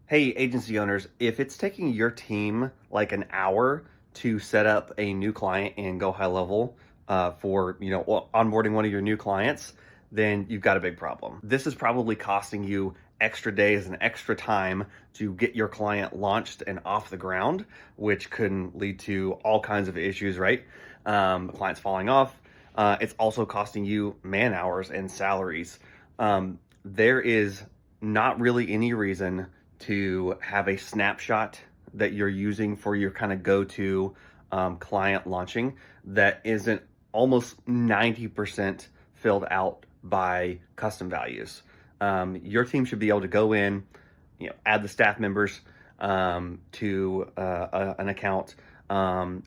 Hey, agency owners, if it's taking your team like an hour to set up a new client in GoHighLevel for, onboarding one of your new clients, then you've got a big problem. This is probably costing you extra days and extra time to get your client launched and off the ground, which can lead to all kinds of issues, right? Clients falling off. It's also costing you man hours and salaries. There is not really any reason to have a snapshot that you're using for your kind of go-to client launching that isn't almost 90% filled out by custom values. Your team should be able to go in, add the staff members to an account,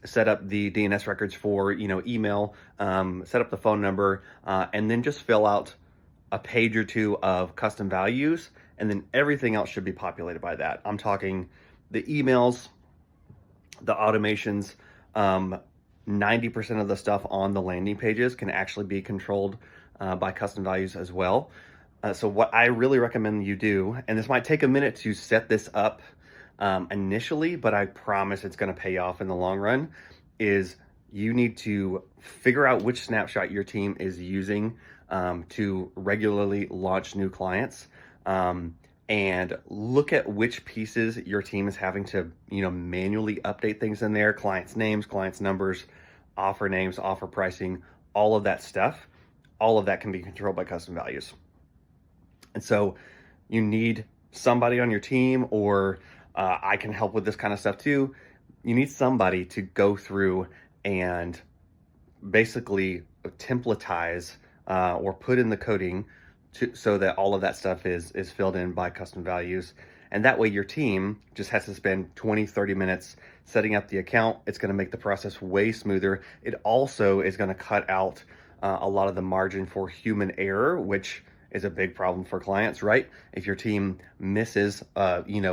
set up the DNS records for email, set up the phone number, and then just fill out a page or two of custom values, and then everything else should be populated by that. I'm talking the emails, the automations, 90% of the stuff on the landing pages can actually be controlled by custom values as well. So what I really recommend you do, and this might take a minute to set this up initially, but I promise it's going to pay off in the long run, is you need to figure out which snapshot your team is using to regularly launch new clients, and look at which pieces your team is having to, manually update things in there: clients' names, clients' numbers, offer names, offer pricing, all of that stuff. All of that can be controlled by custom values. And so you need somebody on your team, or I can help with this kind of stuff too. You need somebody to go through and basically templatize or put in the coding so that all of that stuff is filled in by custom values. And that way your team just has to spend 20-30 minutes setting up the account. It's going to make the process way smoother. It also is going to cut out a lot of the margin for human error, which is a big problem for clients, right? If your team misses,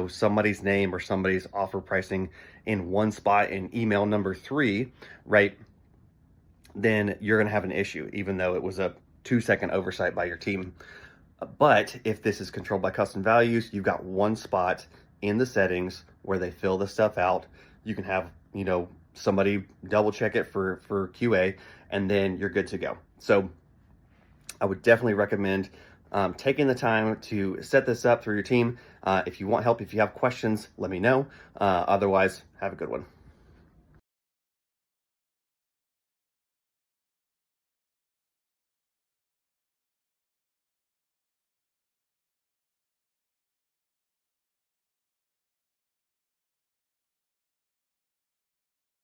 somebody's name or somebody's offer pricing in one spot in email number 3, right, then you're going to have an issue, even though it was a 2-second oversight by your team. But if this is controlled by custom values, you've got one spot in the settings where they fill the stuff out. You can have, somebody double check it for QA, and then you're good to go. So I would definitely recommend taking the time to set this up through your team. If you want help, if you have questions, let me know. Otherwise, have a good one.